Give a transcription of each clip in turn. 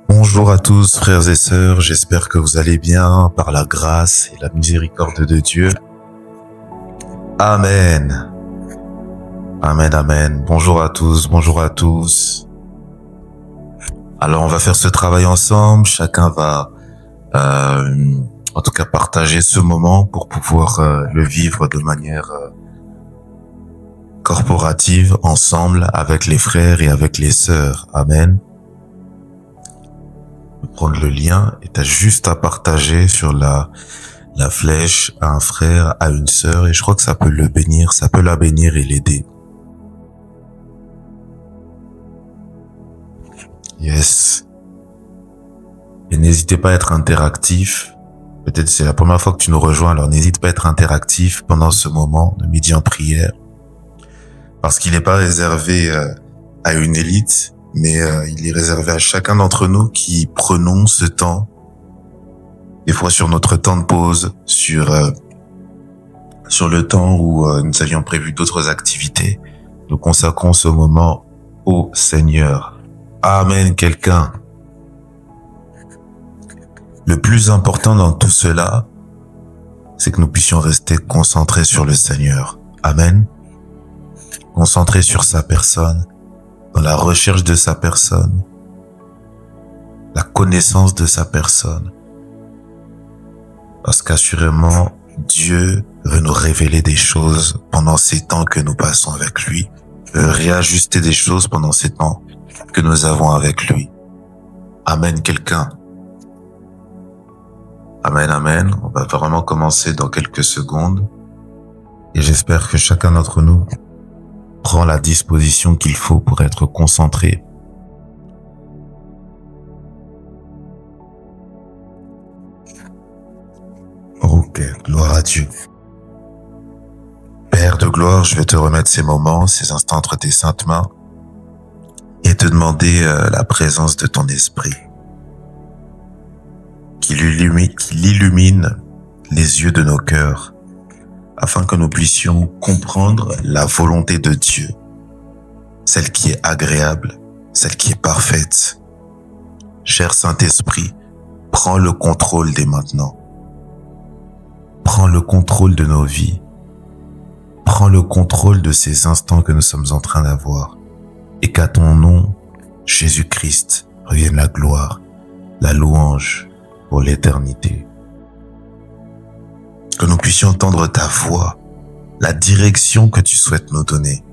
Bonjour à tous, frères et sœurs, j'espère que vous allez bien par la grâce et la miséricorde de Dieu. Amen. Amen, amen. Bonjour à tous, bonjour à tous. Alors on va faire ce travail ensemble, chacun va en tout cas partager ce moment pour pouvoir le vivre de manière corporative, ensemble, avec les frères et avec les sœurs. Amen. Prendre le lien et t'as juste à partager sur la flèche à un frère, à une sœur, et je crois que ça peut le bénir, ça peut la bénir et l'aider. Yes. Et n'hésitez pas à être interactif. Peut-être c'est la première fois que tu nous rejoins, alors n'hésite pas à être interactif pendant ce moment de midi en prière. Parce qu'il n'est pas réservé à une élite, mais il est réservé à chacun d'entre nous qui prenons ce temps, des fois sur notre temps de pause, sur le temps où nous avions prévu d'autres activités. Nous consacrons ce moment au Seigneur. Amen, quelqu'un. Le plus important dans tout cela, c'est que nous puissions rester concentrés sur le Seigneur. Amen. Concentrés sur sa personne, dans la recherche de sa personne, la connaissance de sa personne. Parce qu'assurément, Dieu veut nous révéler des choses pendant ces temps que nous passons avec lui, veut réajuster des choses pendant ces temps que nous avons avec lui. Amen, quelqu'un. Amen, amen. On va vraiment commencer dans quelques secondes. Et j'espère que chacun d'entre nous prend la disposition qu'il faut pour être concentré. Ok, gloire à Dieu. Père de gloire, je vais te remettre ces moments, ces instants entre tes saintes mains et te demander la présence de ton esprit qu'il illumine les yeux de nos cœurs afin que nous puissions comprendre la volonté de Dieu, celle qui est agréable, celle qui est parfaite. Cher Saint-Esprit, prends le contrôle dès maintenant. Prends le contrôle de nos vies. Prends le contrôle de ces instants que nous sommes en train d'avoir. Et qu'à ton nom, Jésus-Christ, revienne la gloire, la louange pour l'éternité. Que nous puissions entendre ta voix, la direction que tu souhaites nous donner.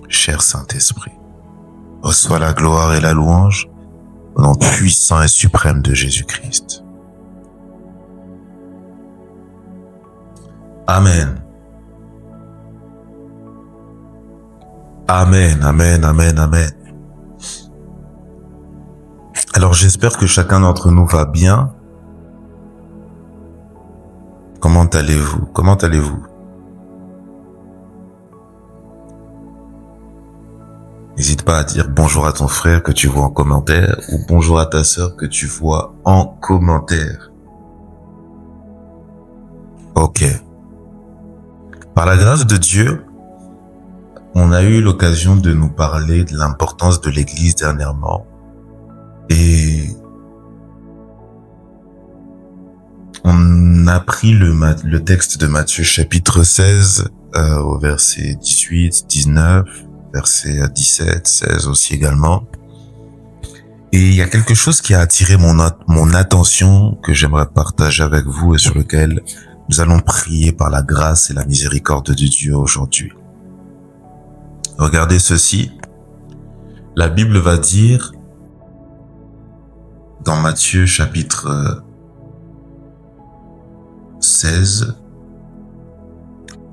Cher Saint-Esprit, reçois la gloire et la louange au nom puissant et suprême de Jésus-Christ. Amen. Amen, amen, amen, amen. Alors j'espère que chacun d'entre nous va bien. Comment allez-vous? Comment allez-vous? N'hésite pas à dire bonjour à ton frère que tu vois en commentaire ou bonjour à ta sœur que tu vois en commentaire. Ok. Par la grâce de Dieu, on a eu l'occasion de nous parler de l'importance de l'Église dernièrement. Et on a pris le texte de Matthieu chapitre 16 au verset 18, 19, verset 17, 16 aussi également. Et il y a quelque chose qui a attiré mon attention que j'aimerais partager avec vous et sur lequel nous allons prier par la grâce et la miséricorde de Dieu aujourd'hui. Regardez ceci. La Bible va dire dans Matthieu chapitre 16,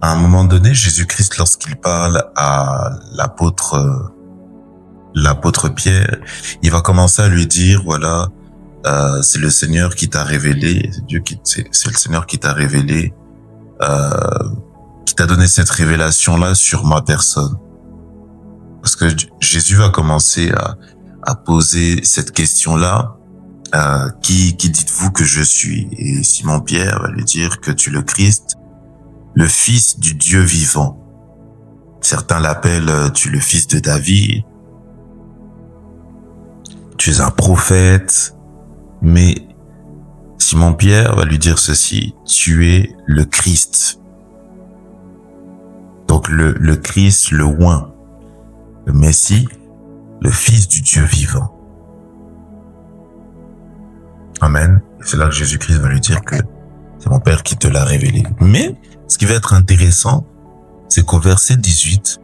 à un moment donné, Jésus-Christ, lorsqu'il parle à l'apôtre Pierre, il va commencer à lui dire, voilà, c'est le Seigneur qui t'a révélé, c'est le Seigneur qui t'a révélé, qui t'a donné cette révélation-là sur ma personne. Parce que Jésus va commencer à poser cette question-là, qui dites-vous que je suis? Et Simon-Pierre va lui dire que tu es le Christ, le Fils du Dieu vivant. Certains l'appellent tu es le fils de David. tu es un prophète. Mais Simon-Pierre va lui dire ceci, tu es le Christ. Donc le Christ, le oint, le Messie, le Fils du Dieu vivant. Amen. C'est là que Jésus-Christ va lui dire que c'est mon Père qui te l'a révélé. Mais ce qui va être intéressant, c'est qu'au verset 18,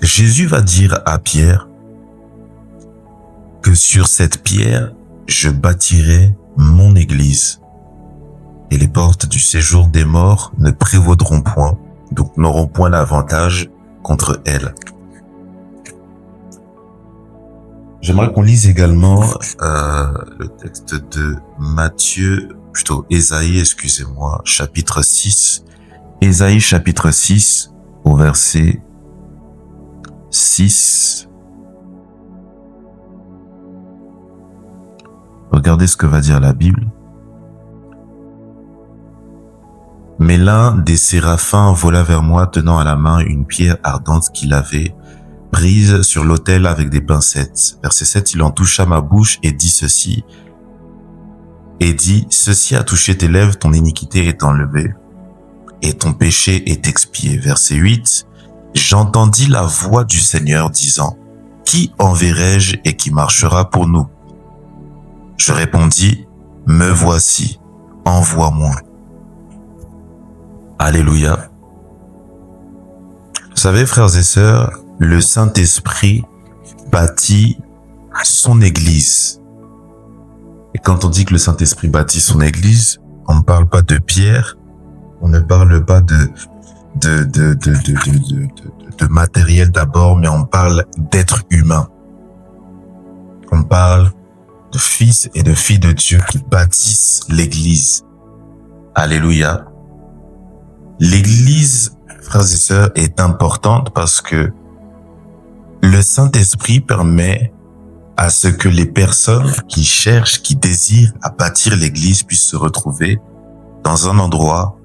Jésus va dire à Pierre que sur cette pierre, je bâtirai mon église et les portes du séjour des morts ne prévaudront point, donc n'auront point l'avantage contre elle. J'aimerais qu'on lise également le texte de Ésaïe, chapitre 6. Ésaïe, chapitre 6, au verset 6. Regardez ce que va dire la Bible. Mais l'un des séraphins vola vers moi, tenant à la main une pierre ardente qu'il avait prise sur l'autel avec des pincettes. Verset 7, il en toucha ma bouche et dit ceci. Et dit, ceci a touché tes lèvres, ton iniquité est enlevée et ton péché est expié. Verset 8, j'entendis la voix du Seigneur disant, qui enverrai-je et qui marchera pour nous? Je répondis, me voici, envoie-moi. Alléluia. Vous savez, frères et sœurs, le Saint-Esprit bâtit son Église. Et quand on dit que le Saint-Esprit bâtit son Église, on ne parle pas de pierre, on ne parle pas de matériel d'abord, mais on parle d'êtres humains. On parle de fils et de filles de Dieu qui bâtissent l'Église. Alléluia. L'Église, frères et sœurs, est importante parce que le Saint-Esprit permet à ce que les personnes qui cherchent, qui désirent à bâtir l'Église puissent se retrouver dans un endroit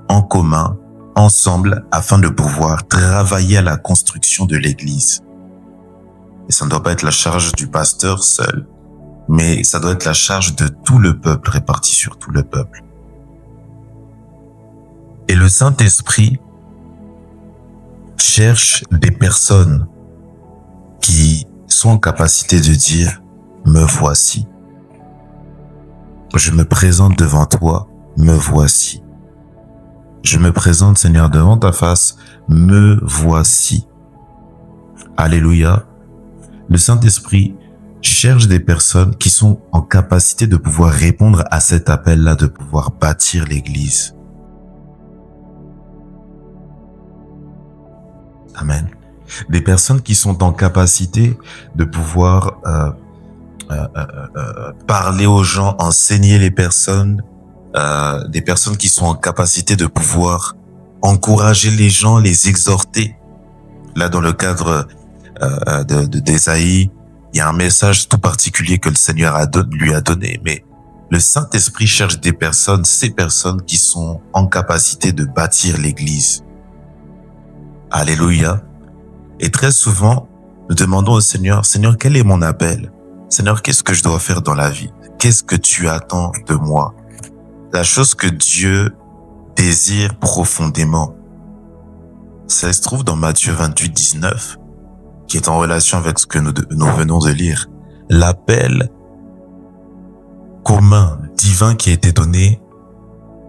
en commun, ensemble, afin de pouvoir travailler à la construction de l'Église. Et ça ne doit pas être la charge du pasteur seul, mais ça doit être la charge de tout le peuple, réparti sur tout le peuple. Et le Saint-Esprit cherche des personnes qui sont en capacité de dire « Me voici ». Je me présente devant toi, me voici. Je me présente, Seigneur, devant ta face, me voici. Alléluia. Le Saint-Esprit cherche des personnes qui sont en capacité de pouvoir répondre à cet appel-là, de pouvoir bâtir l'Église. Amen. Des personnes qui sont en capacité de pouvoir parler aux gens, enseigner les personnes, des personnes qui sont en capacité de pouvoir encourager les gens, les exhorter. Là, dans le cadre d'Ésaïe, il y a un message tout particulier que le Seigneur lui a donné, mais le Saint-Esprit cherche des personnes, ces personnes qui sont en capacité de bâtir l'Église. Alléluia. Et très souvent, nous demandons au Seigneur, Seigneur, quel est mon appel? Seigneur, qu'est-ce que je dois faire dans la vie? Qu'est-ce que tu attends de moi? La chose que Dieu désire profondément, ça se trouve dans Matthieu 28, 19, qui est en relation avec ce que nous venons de lire. L'appel commun, divin qui a été donné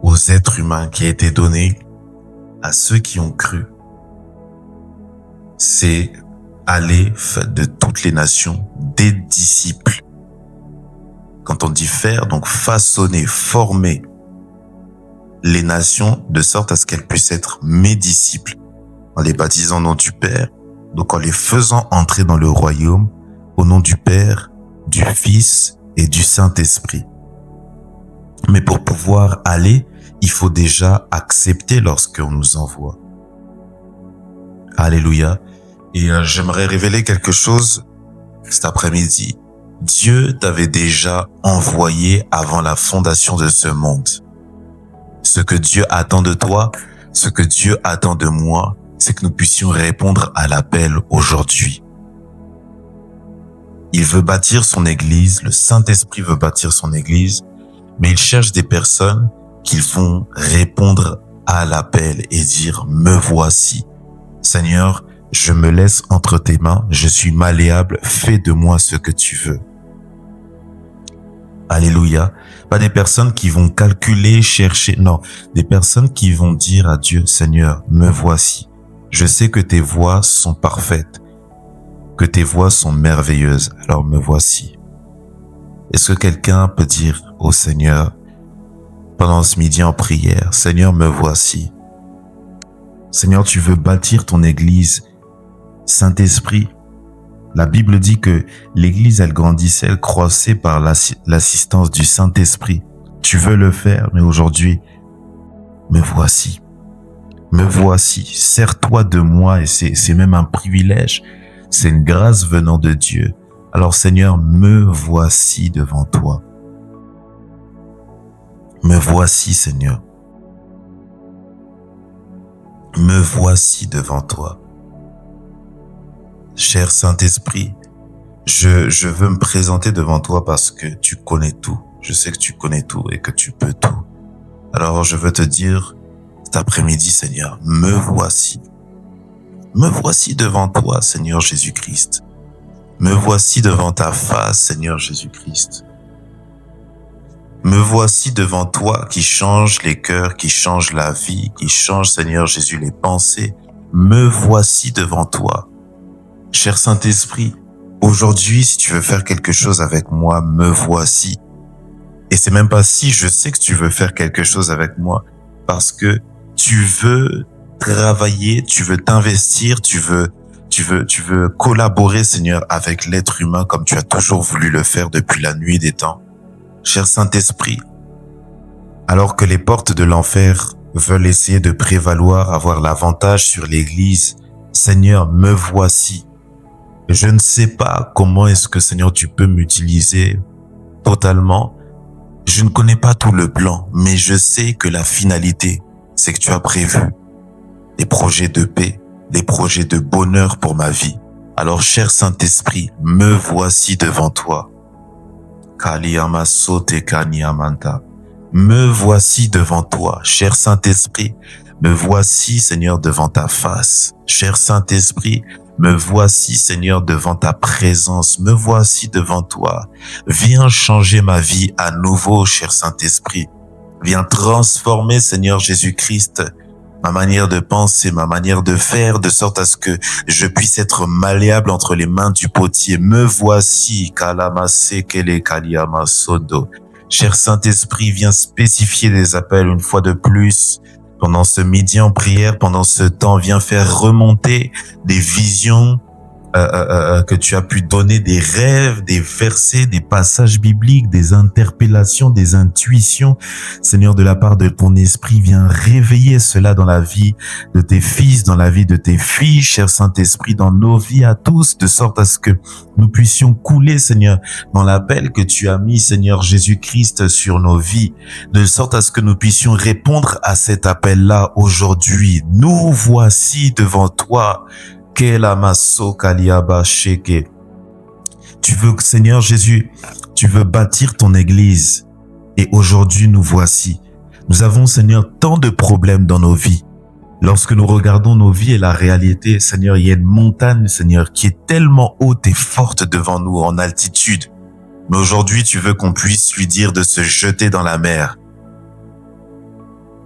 aux êtres humains, qui a été donné à ceux qui ont cru. C'est aller faire de toutes les nations des disciples. Quand on dit faire, donc façonner, former les nations de sorte à ce qu'elles puissent être mes disciples, en les baptisant au nom du Père, donc en les faisant entrer dans le royaume au nom du Père, du Fils et du Saint-Esprit. Mais pour pouvoir aller, il faut déjà accepter lorsqu'on nous envoie. Alléluia. Et j'aimerais révéler quelque chose cet après-midi. Dieu t'avait déjà envoyé avant la fondation de ce monde. Ce que Dieu attend de toi, ce que Dieu attend de moi, c'est que nous puissions répondre à l'appel aujourd'hui. Il veut bâtir son église, le Saint-Esprit veut bâtir son église, mais il cherche des personnes qui vont répondre à l'appel et dire « Me voici. Seigneur, je me laisse entre tes mains, je suis malléable, fais de moi ce que tu veux. » Alléluia. Pas des personnes qui vont calculer, chercher, non, des personnes qui vont dire à Dieu « Seigneur, me voici. Je sais que tes voies sont parfaites, que tes voies sont merveilleuses, alors me voici. » Est-ce que quelqu'un peut dire au Seigneur, pendant ce midi en prière, « Seigneur, me voici. Seigneur, tu veux bâtir ton église. Saint-Esprit, la Bible dit que l'église, elle grandissait, elle croissait par l'assistance du Saint-Esprit. Tu veux le faire, mais aujourd'hui, me voici. Me voici. Sers-toi de moi et c'est même un privilège. C'est une grâce venant de Dieu. Alors Seigneur, me voici devant toi. Me voici, Seigneur. Me voici devant toi. Cher Saint-Esprit, je veux me présenter devant toi parce que tu connais tout. Je sais que tu connais tout et que tu peux tout. Alors je veux te dire cet après-midi, Seigneur, me voici. Me voici devant toi, Seigneur Jésus-Christ. Me voici devant ta face, Seigneur Jésus-Christ. Me voici devant toi qui change les cœurs, qui change la vie, qui change, Seigneur Jésus, les pensées. Me voici devant toi. Cher Saint-Esprit, aujourd'hui, si tu veux faire quelque chose avec moi, me voici. Et c'est même pas si, je sais que tu veux faire quelque chose avec moi, parce que tu veux travailler, tu veux t'investir, tu veux collaborer, Seigneur, avec l'être humain comme tu as toujours voulu le faire depuis la nuit des temps. Cher Saint-Esprit, alors que les portes de l'enfer veulent essayer de prévaloir, avoir l'avantage sur l'Église, Seigneur, me voici. Je ne sais pas comment est-ce que, Seigneur, tu peux m'utiliser totalement. Je ne connais pas tout le plan, mais je sais que la finalité, c'est que tu as prévu des projets de paix, des projets de bonheur pour ma vie. Alors, cher Saint-Esprit, me voici devant toi. Me voici devant toi, cher Saint-Esprit. Me voici, Seigneur, devant ta face. Cher Saint-Esprit, me voici, Seigneur, devant ta présence. Me voici devant toi. Viens changer ma vie à nouveau, cher Saint-Esprit. Viens transformer, Seigneur Jésus-Christ, ma manière de penser, ma manière de faire, de sorte à ce que je puisse être malléable entre les mains du potier. Me voici, cher Saint-Esprit, viens spécifier des appels une fois de plus. Pendant ce midi en prière, pendant ce temps, viens faire remonter des visions que tu as pu donner, des rêves, des versets, des passages bibliques, des interpellations, des intuitions. Seigneur, de la part de ton esprit, viens réveiller cela dans la vie de tes fils, dans la vie de tes filles, cher Saint-Esprit, dans nos vies à tous, de sorte à ce que nous puissions couler, Seigneur, dans l'appel que tu as mis, Seigneur Jésus-Christ, sur nos vies, de sorte à ce que nous puissions répondre à cet appel-là aujourd'hui. Nous voici devant toi. Tu veux, Seigneur Jésus, tu veux bâtir ton église. Et aujourd'hui, nous voici. Nous avons, Seigneur, tant de problèmes dans nos vies. Lorsque nous regardons nos vies et la réalité, Seigneur, il y a une montagne, Seigneur, qui est tellement haute et forte devant nous, en altitude. Mais aujourd'hui, tu veux qu'on puisse lui dire de se jeter dans la mer.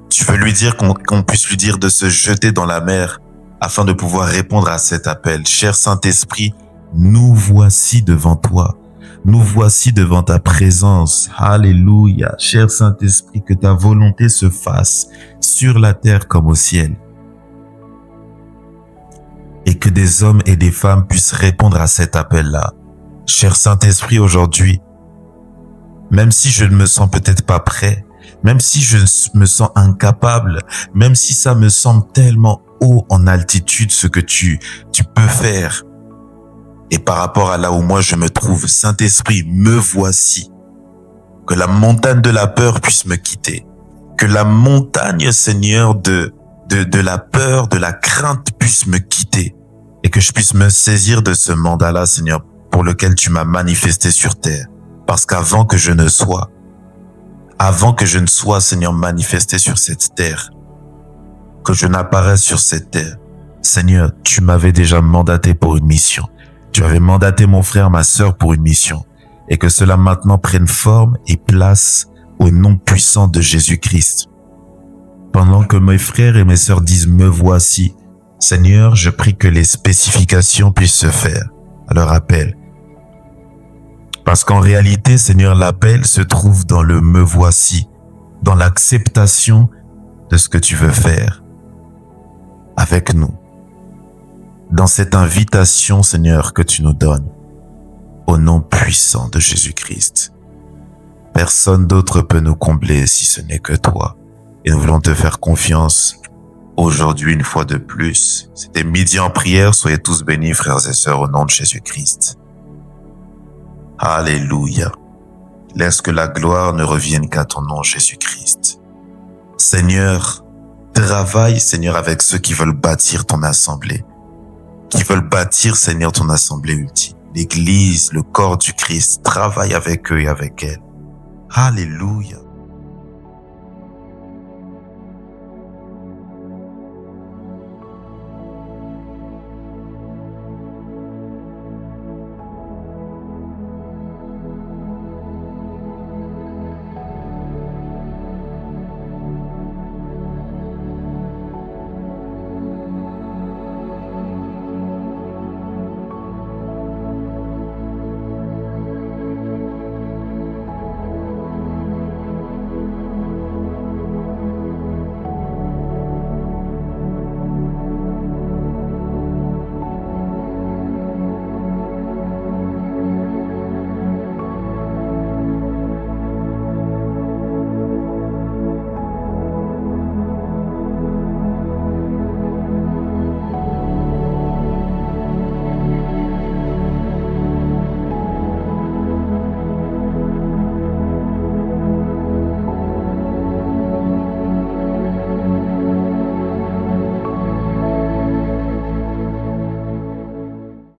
Tu veux lui dire qu'on puisse lui dire de se jeter dans la mer afin de pouvoir répondre à cet appel. Cher Saint-Esprit, nous voici devant toi. Nous voici devant ta présence. Alléluia. Cher Saint-Esprit, que ta volonté se fasse sur la terre comme au ciel. Et que des hommes et des femmes puissent répondre à cet appel-là. Cher Saint-Esprit, aujourd'hui, même si je ne me sens peut-être pas prêt, même si je me sens incapable, même si ça me semble tellement haut en altitude ce que tu peux faire. Et par rapport à là où moi je me trouve, Saint-Esprit, me voici. Que la montagne de la peur puisse me quitter. Que la montagne, Seigneur, de de la peur, de la crainte puisse me quitter et que je puisse me saisir de ce mandat-là, Seigneur, pour lequel tu m'as manifesté sur terre. Parce qu'avant que je ne sois, Seigneur, manifesté sur cette terre, que je n'apparaisse sur cette terre, Seigneur, tu m'avais déjà mandaté pour une mission. Tu avais mandaté mon frère, ma sœur pour une mission. Et que cela maintenant prenne forme et place au nom puissant de Jésus-Christ. Pendant que mes frères et mes sœurs disent « me voici », Seigneur, je prie que les spécifications puissent se faire à leur appel. Parce qu'en réalité, Seigneur, l'appel se trouve dans le « me voici », dans l'acceptation de ce que tu veux faire avec nous. Dans cette invitation, Seigneur, que tu nous donnes, au nom puissant de Jésus-Christ. Personne d'autre peut nous combler si ce n'est que toi. Et nous voulons te faire confiance aujourd'hui une fois de plus. C'était midi en prière. Soyez tous bénis, frères et sœurs, au nom de Jésus-Christ. Alléluia. Laisse que la gloire ne revienne qu'à ton nom, Jésus-Christ. Seigneur, travaille, Seigneur, avec ceux qui veulent bâtir ton assemblée. Qui veulent bâtir, Seigneur, ton assemblée ultime. L'Église, le corps du Christ, travaille avec eux et avec elles. Alléluia.